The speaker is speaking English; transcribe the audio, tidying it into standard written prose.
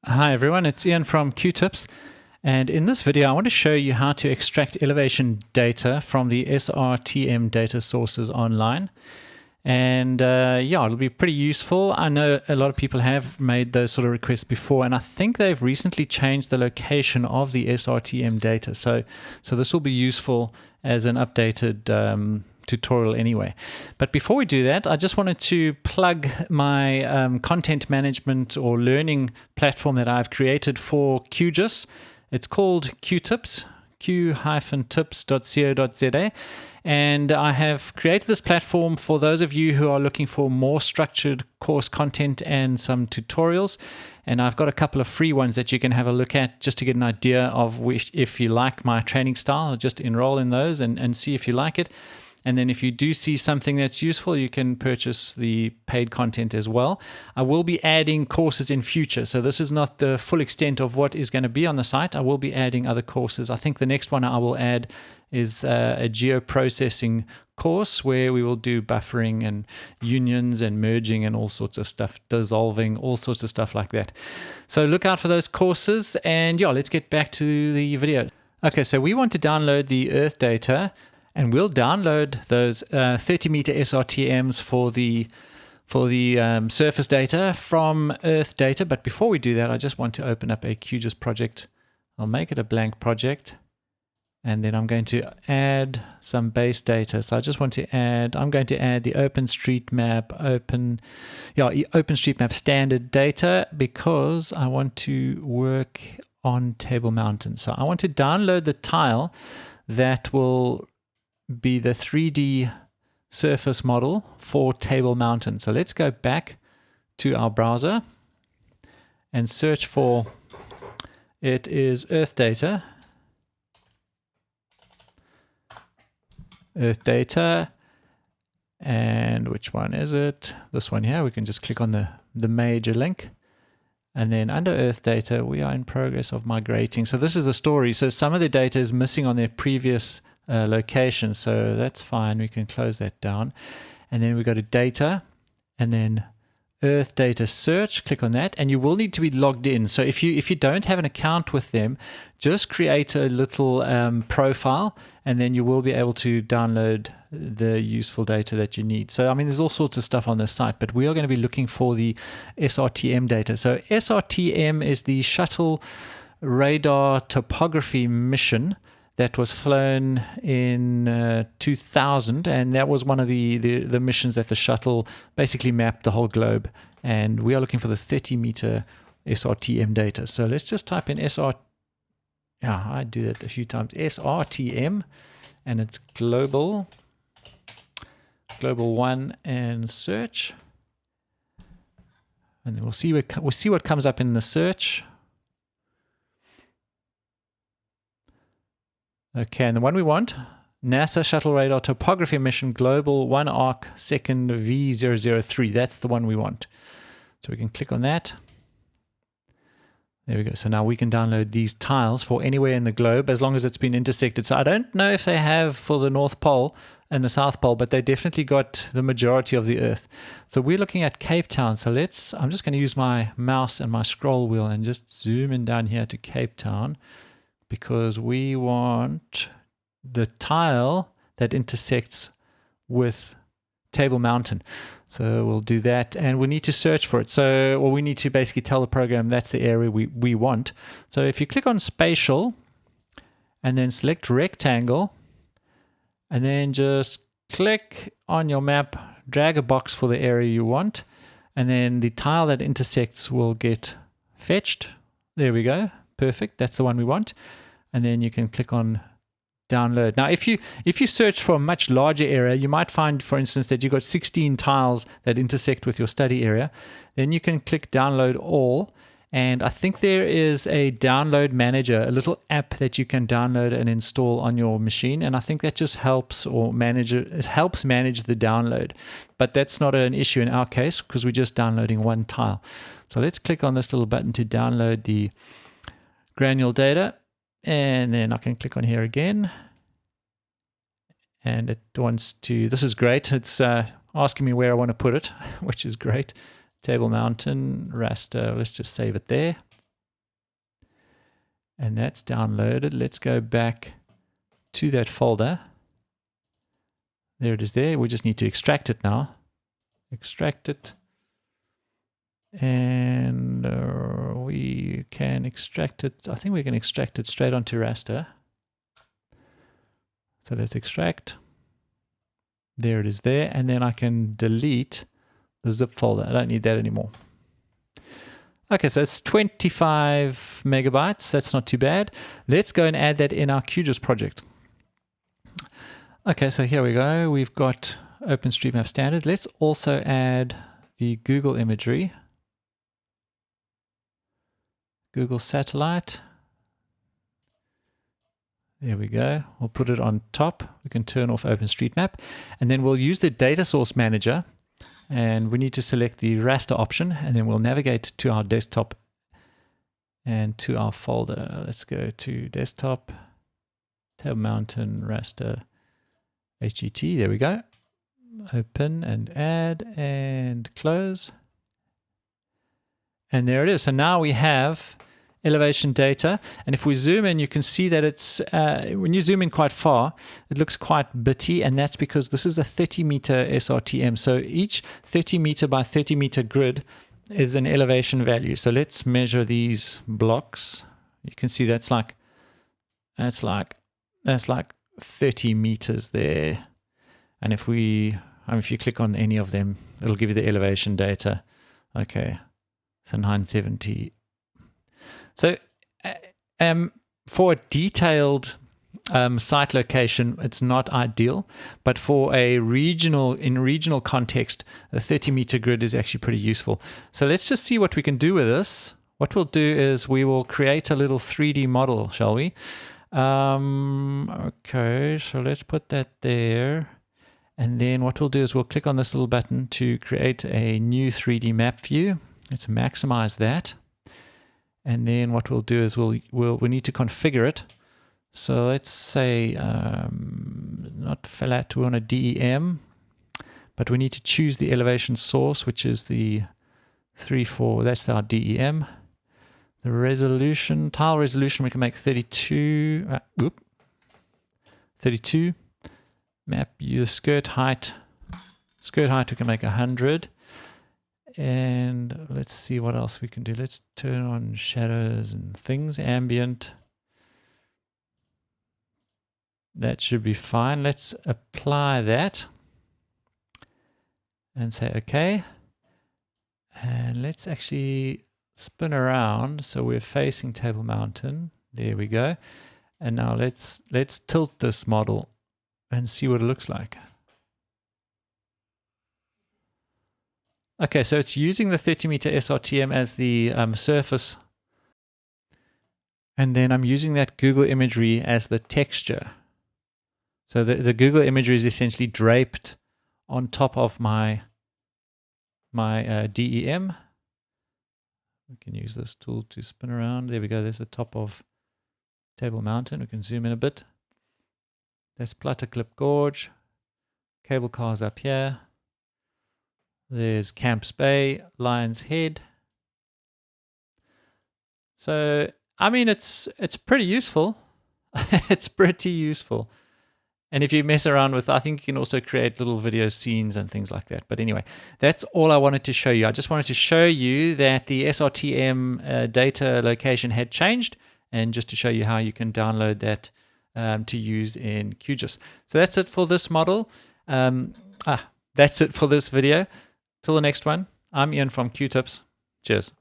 Hi everyone, it's Ian from QTips, and in this video I want to show you how to extract elevation data from the SRTM data sources online. And yeah, it'll be pretty useful. I know a lot of people have made those sort of requests before, and I think they've recently changed the location of the SRTM data. So this will be useful as an updated tutorial anyway. But before we do that, I just wanted to plug my content management or learning platform that I've created for QGIS. It's called QTips, q-tips.co.za. And I have created this platform for those of you who are looking for more structured course content and some tutorials. And I've got a couple of free ones that you can have a look at just to get an idea of if you like my training style. Just enroll in those and see if you like it. And then if you do see something that's useful, you can purchase the paid content as well. I will be adding courses in future. So this is not the full extent of what is going to be on the site. I will be adding other courses. I think the next one I will add is a geoprocessing course where we will do buffering and unions and merging and all sorts of stuff, dissolving, all sorts of stuff like that. So look out for those courses. And yeah, let's get back to the video. Okay, so we want to download the EarthData. And we'll download those 30-meter SRTMs for the surface data from EarthData. But before we do that, I just want to open up a QGIS project. I'll make it a blank project. And then I'm going to add some base data. So I just want to add, I'm going to add the OpenStreetMap standard data because I want to work on Table Mountain. So I want to download the tile that will be the 3D surface model for Table Mountain. So let's go back to our browser and search for, it is EarthData. EarthData, and which one is it? This one here. We can just click on the major link. And then under EarthData, we are in progress of migrating. So this is a story. So some of the data is missing on their previous location, so that's fine. We can close that down, and then we go to data, and then EarthData search. Click on that, and you will need to be logged in. So if you don't have an account with them, just create a little profile, and then you will be able to download the useful data that you need. So I mean, there's all sorts of stuff on this site, but we are going to be looking for the SRTM data. So SRTM is the Shuttle Radar Topography Mission that was flown in 2000, and that was one of the missions that the shuttle basically mapped the whole globe. And we are looking for the 30-meter SRTM data. So let's just type in I do that a few times, SRTM, and it's global 1, and search. And then we'll see what comes up in the search. Okay, and the one we want, NASA Shuttle Radar Topography Mission Global 1 Arc Second V003. That's the one we want. So we can click on that. There we go. So now we can download these tiles for anywhere in the globe as long as it's been intersected. So I don't know if they have for the North Pole and the South Pole, but they definitely got the majority of the Earth. So we're looking at Cape Town. So I'm just going to use my mouse and my scroll wheel and just zoom in down here to Cape Town, because we want the tile that intersects with Table Mountain. So we'll do that, and we need to search for it. So, we need to basically tell the program that's the area we want. So if you click on Spatial, and then select Rectangle, and then just click on your map, drag a box for the area you want, and then the tile that intersects will get fetched. There we go. Perfect. That's the one we want. And then you can click on download. Now, if you search for a much larger area, you might find, for instance, that you've got 16 tiles that intersect with your study area. Then you can click download all. And I think there is a download manager, a little app that you can download and install on your machine. And I think that just helps manage the download. But that's not an issue in our case because we're just downloading one tile. So let's click on this little button to download the granule data, and then I can click on here again, and it wants to, this is great, it's asking me where I want to put it, which is great. Table Mountain, raster, let's just save it there. And that's downloaded. Let's go back to that folder. There it is there. We just need to extract it now. Extract it. And we can extract it. I think we can extract it straight onto raster. So let's extract. There it is there. And then I can delete the zip folder. I don't need that anymore. Okay, so it's 25 megabytes. That's not too bad. Let's go and add that in our QGIS project. Okay, so here we go. We've got OpenStreetMap standard. Let's also add the Google imagery. Google satellite. There we go. We'll put it on top. We can turn off OpenStreetMap. And then we'll use the data source manager. And we need to select the raster option. And then we'll navigate to our desktop and to our folder. Let's go to desktop, Table Mountain, raster, HGT. There we go. Open and add and close. And there it is. So now we have elevation data. And if we zoom in, you can see that it's, when you zoom in quite far, it looks quite bitty. And that's because this is a 30-meter SRTM. So each 30-meter by 30-meter grid is an elevation value. So let's measure these blocks. You can see that's like 30 meters there. And if you click on any of them, it'll give you the elevation data. Okay, so 970. So for a detailed site location, it's not ideal, but for a regional context, a 30-meter grid is actually pretty useful. So let's just see what we can do with this. What we'll do is we will create a little 3D model, shall we? Okay, so let's put that there. And then what we'll do is we'll click on this little button to create a new 3D map view. Let's maximize that. And then what we'll do is we need to configure it. So let's say not flat, we want a DEM, but we need to choose the elevation source, which is the 3.4. That's our DEM. The resolution, tile resolution, we can make 32. 32. Map view, skirt height. Skirt height we can make 100. And let's see what else we can do. Let's turn on shadows and things, ambient. That should be fine. Let's apply that and say okay. And let's actually spin around so we're facing Table Mountain. There we go. And now let's tilt this model and see what it looks like. Okay, so it's using the 30-meter SRTM as the surface. And then I'm using that Google imagery as the texture. So the Google imagery is essentially draped on top of my DEM. We can use this tool to spin around. There we go. There's the top of Table Mountain. We can zoom in a bit. There's Plutterclip Gorge. Cable cars up here. There's Camps Bay, Lion's Head. So, I mean, it's pretty useful. It's pretty useful. And if you mess around with, I think you can also create little video scenes and things like that. But anyway, that's all I wanted to show you. I just wanted to show you that the SRTM data location had changed, and just to show you how you can download that to use in QGIS. So that's it for this model. That's it for this video. Till the next one, I'm Ian from QTips. Cheers.